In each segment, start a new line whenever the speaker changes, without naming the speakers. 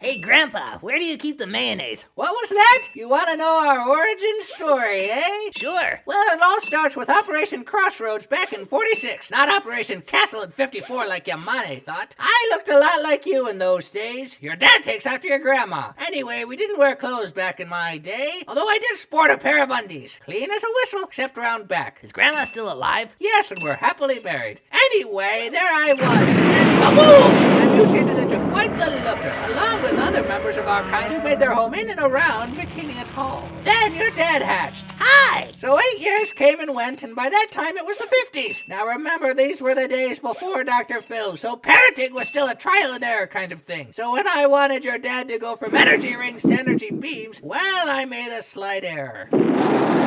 Hey, Grandpa, where do you keep the mayonnaise?
What was that? You want to know our origin story, eh?
Sure.
Well, it all starts with Operation Crossroads back in 46, not Operation Castle in 54 like your money thought. I looked a lot like you in those days. Your dad takes after your grandma. Anyway, we didn't wear clothes back in my day, although I did sport a pair of undies. Clean as a whistle, except round back.
Is Grandma still alive?
Yes, and we're happily married. Anyway, there I was, and then kaboom! I mutated into quite the looker, along with other members of our kind who made their home in and around Bikini Atoll. Then your dad hatched.
Hi!
So 8 years came and went, and by that time it was the 50s. Now remember, these were the days before Dr. Phil, so parenting was still a trial and error kind of thing. So when I wanted your dad to go from energy rings to energy beams, well, I made a slight error.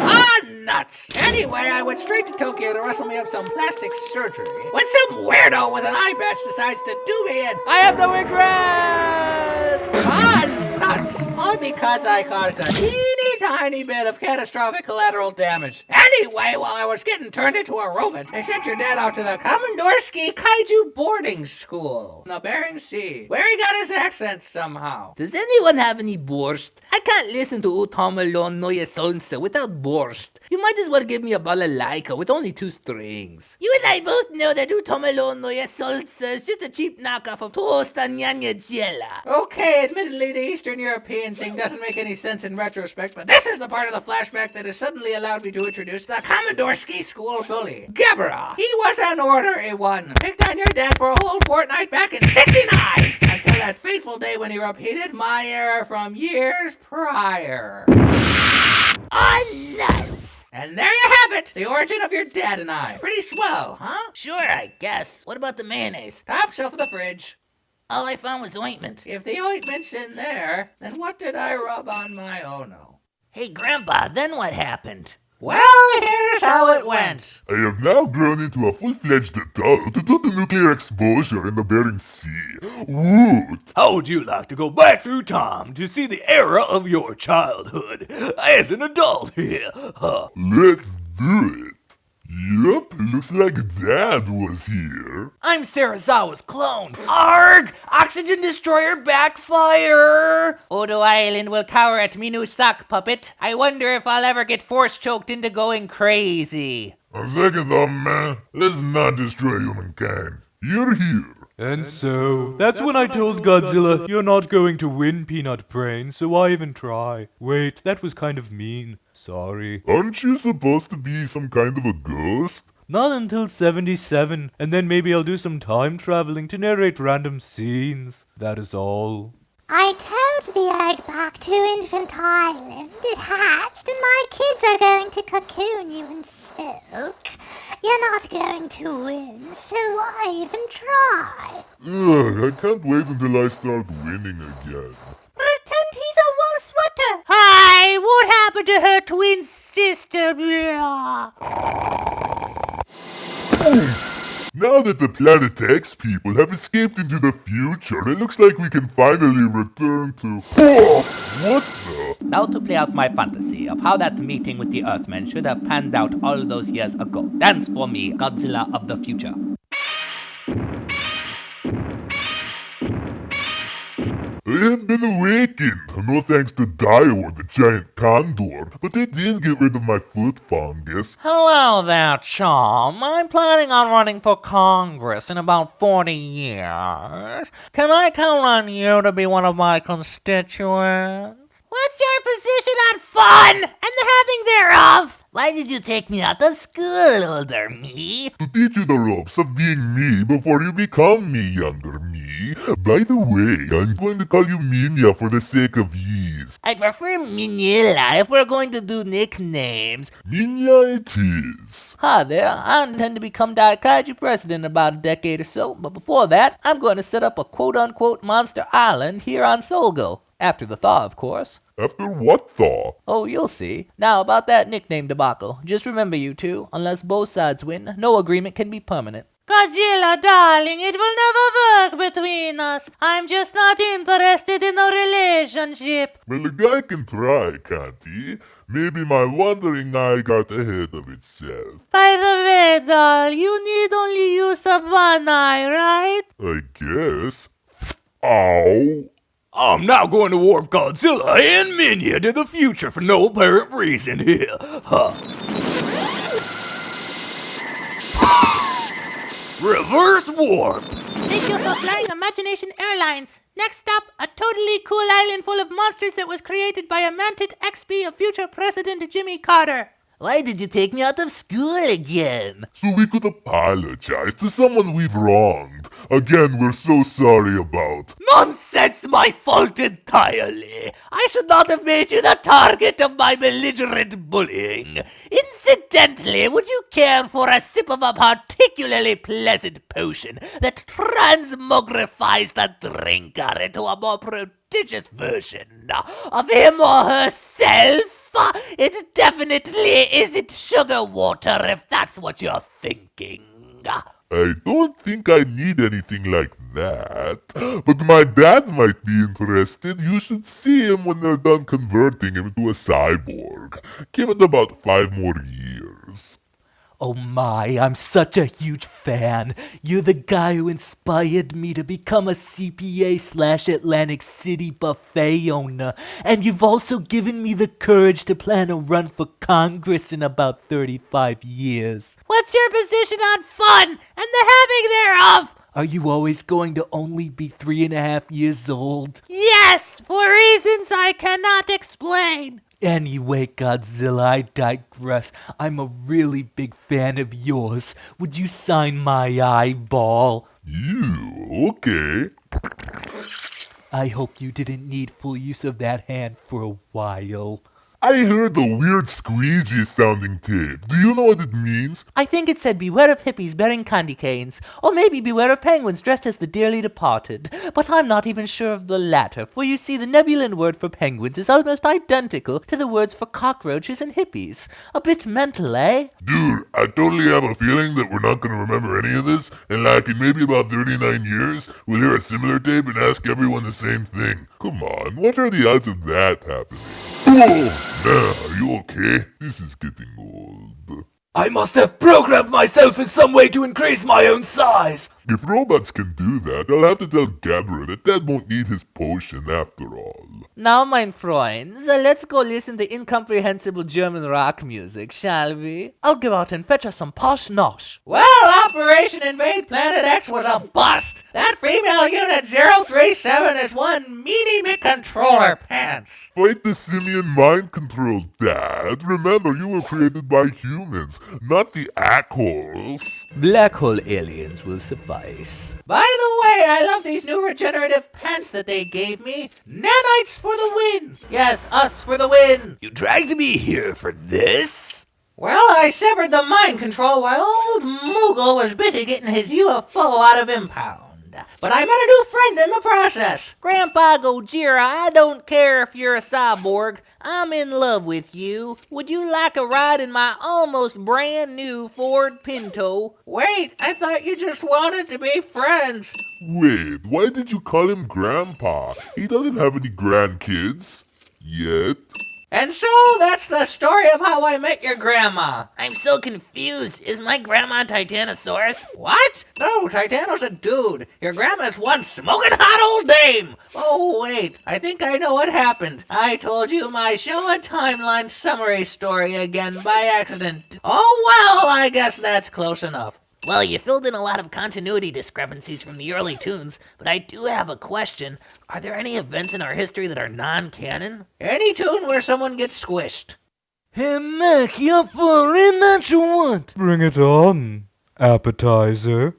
Ah, nuts! Anyway, I went straight to Tokyo to wrestle me up some plastic surgery. When some weirdo with an eye patch decides to do me in, I have no regrets! Ah, nuts! All because I caused a teeny tiny bit of catastrophic collateral damage. Anyway, while I was getting turned into a robot, I sent your dad out to the Komondorski Kaiju boarding school in the Bering Sea, where he got his accent somehow.
Does anyone have any borscht? I can't listen to Utomalon Neue Sonse without borscht. You might as well give me a balalaika with only 2 strings. You and I both know that Utomalon Neue Sonse is just a cheap knockoff of Tosta Nyanya Jella.
Okay, admittedly the Eastern European thing doesn't make any sense in retrospect, but this is the part of the flashback that has suddenly allowed me to introduce the Komondorski school bully, Gebra. He was an Order A1, picked on your dad for a whole fortnight back in 69, until that fateful day when he repeated my error from years prior.
Oh, nuts!
And there you have it, the origin of your dad and I. Pretty swell, huh?
Sure, I guess. What about the mayonnaise?
Top shelf of the fridge.
All I found was ointment.
If the ointment's in there, then what did I rub on my Ono?
Hey, Grandpa, then what happened?
Well, here's how it went.
I have now grown into a full-fledged adult due to nuclear exposure in the Bering Sea. Woot!
How would you like to go back through time to see the era of your childhood as an adult here? Huh.
Let's do it. Yup, looks like Dad was here.
I'm Sarazawa's clone. Arg! Oxygen destroyer backfire!
Odo Island will cower at me new sock puppet. I wonder if I'll ever get force choked into going crazy.
On second thought, man, let's not destroy humankind. You're here.
And so, that's when I told Godzilla, you're not going to win, Peanut Brain, so why even try? Wait, that was kind of mean. Sorry.
Aren't you supposed to be some kind of a ghost?
Not until 77, and then maybe I'll do some time traveling to narrate random scenes. That is all.
I towed the egg back to Infant Island. It hatched, and my kids are going to cocoon you in silk. You're not going to win, so why even try?
Ugh, I can't wait until I start winning again.
Pretend he's a wool sweater.
Hi, what happened to her twin sister?
Now that the Planet X people have escaped into the future, it looks like we can finally return to... Oh, what the?
Now to play out my fantasy of how that meeting with the Earthmen should have panned out all those years ago. Dance for me, Godzilla of the future.
I have been awakened, no thanks to Dio the giant condor, but they did get rid of my foot fungus.
Hello there, chum. I'm planning on running for Congress in about 40 years. Can I count on you to be one of my constituents?
What's your position on fun and the having thereof? Why did you take me out of school, older me?
To teach you the ropes of being me before you become me, younger me. By the way, I'm going to call you Minya for the sake of ease.
I prefer Minilla if we're going to do nicknames.
Minya it is.
Hi there, I intend to become Daikaiju president in about a decade or so, but before that, I'm going to set up a quote-unquote monster island here on Solgo. After the thaw, of course.
After what thaw?
Oh, you'll see. Now, about that nickname debacle. Just remember, you two, unless both sides win, no agreement can be permanent.
Godzilla, darling, it will never work between us. I'm just not interested in a relationship.
Well, a guy can try, can't he? Maybe my wandering eye got ahead of itself.
By the way, doll, you need only use of one eye, right?
I guess. Ow!
I'm now going to warp Godzilla and Minya to the future for no apparent reason. Reverse warp.
Thank you for flying Imagination Airlines. Next stop, a totally cool island full of monsters that was created by a manted XP of future President Jimmy Carter. Why did you take me out of school again?
So we could apologize to someone we've wronged. Again, we're so sorry about.
Nonsense, my fault entirely. I should not have made you the target of my belligerent bullying. Incidentally, would you care for a sip of a particularly pleasant potion that transmogrifies the drinker into a more prodigious version of him or herself? It definitely isn't sugar water if that's what you're thinking.
I don't think I need anything like that. But my dad might be interested. You should see him when they're done converting him into a cyborg. Give it about 5 more years.
Oh my, I'm such a huge fan. You're the guy who inspired me to become a CPA/Atlantic City buffet owner. And you've also given me the courage to plan a run for Congress in about 35 years.
What's your position on fun and the having thereof?
Are you always going to only be 3.5 years old?
Yes, for reasons I cannot explain.
Anyway, Godzilla, I digress. I'm a really big fan of yours. Would you sign my eyeball?
You? Okay.
I hope you didn't need full use of that hand for a while.
I heard a weird squeegee sounding tape. Do you know what it means?
I think it said beware of hippies bearing candy canes, or maybe beware of penguins dressed as the dearly departed. But I'm not even sure of the latter, for you see the Nebulan word for penguins is almost identical to the words for cockroaches and hippies. A bit mental, eh?
Dude, I totally have a feeling that we're not going to remember any of this, and like in maybe about 39 years, we'll hear a similar tape and ask everyone the same thing. Come on, what are the odds of that happening? Oh, man, are you okay? This is getting old.
I must have programmed myself in some way to increase my own size.
If robots can do that, I'll have to tell Gabra that Dad won't need his potion after all.
Now, my friends, let's go listen to incomprehensible German rock music, shall we? I'll go out and fetch us some posh nosh. Well, Operation Invade Planet X was a bust. That female unit 037 is one meanie McController pants.
Fight the simian mind control, Dad. Remember, you were created by humans, not the assholes.
Black hole aliens will suffice.
By the way, I love these new regenerative pants that they gave me. Nanites for the win. Yes, us for the win.
You dragged me here for this?
Well, I severed the mind control while old Moogle was busy getting his UFO out of impound. But I met a new friend in the process.
Grandpa Gojira, I don't care if you're a cyborg. I'm in love with you. Would you like a ride in my almost brand new Ford Pinto?
Wait, I thought you just wanted to be friends.
Wait, why did you call him Grandpa? He doesn't have any grandkids. Yet.
And so that's the story of how I met your grandma.
I'm so confused. Is my grandma Titanosaurus?
What? No, Titano's a dude. Your grandma's one smoking hot old dame. Oh, wait. I think I know what happened. I told you my show a timeline summary story again by accident. Oh, well, I guess that's close enough.
Well, you filled in a lot of continuity discrepancies from the early tunes, but I do have a question. Are there any events in our history that are non-canon?
Any tune where someone gets squished.
Hey, Mac, you for a rematch or what? Bring it on, appetizer.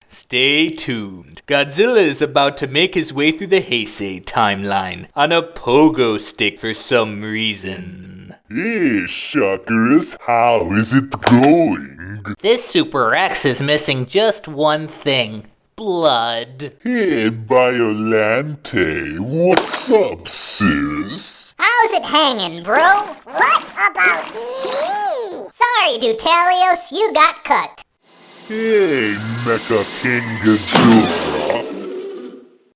Stay tuned. Godzilla is about to make his way through the Heisei timeline on a pogo stick for some reason.
Hey, Shockers, how is it going?
This Super X is missing just one thing. Blood.
Hey, Biolante, what's up, sis?
How's it hanging, bro? What about me? Sorry, Dutalios, you got cut.
Hey, Mecha King Ghidorah.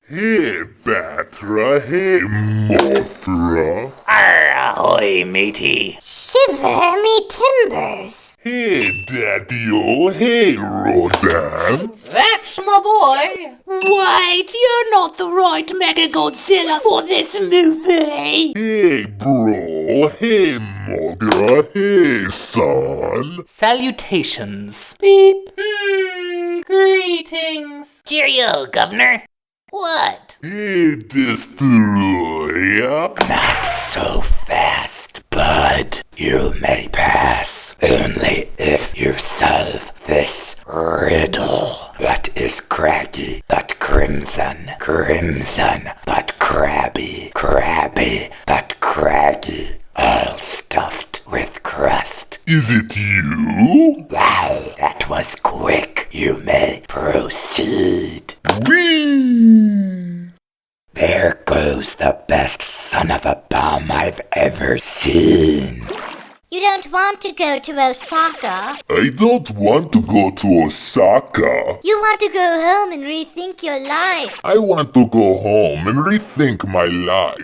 Hey, Batra. Hey, Mothra.
Ahoy, matey.
Shiver me timbers.
Hey, Daddy-o. Hey, Rodan.
That's my boy.
Wait, you're not the right Mega Godzilla for this movie!
Hey, bro. Hey, Mugger. Hey, son.
Salutations.
Beep. Greetings.
Cheerio, Governor. What?
Hey, Destroyer.
Not so fast, bud. You may pass only if you solve this riddle. What is craggy but crimson? Crimson but crabby. Crabby but craggy. All stuffed with crust.
Is it you?
Wow, that was quick. You may proceed.
Whee!
There goes the best son of a bomb I've ever seen.
You don't want to go to Osaka.
I don't want to go to Osaka.
You want to go home and rethink your life.
I want to go home and rethink my life.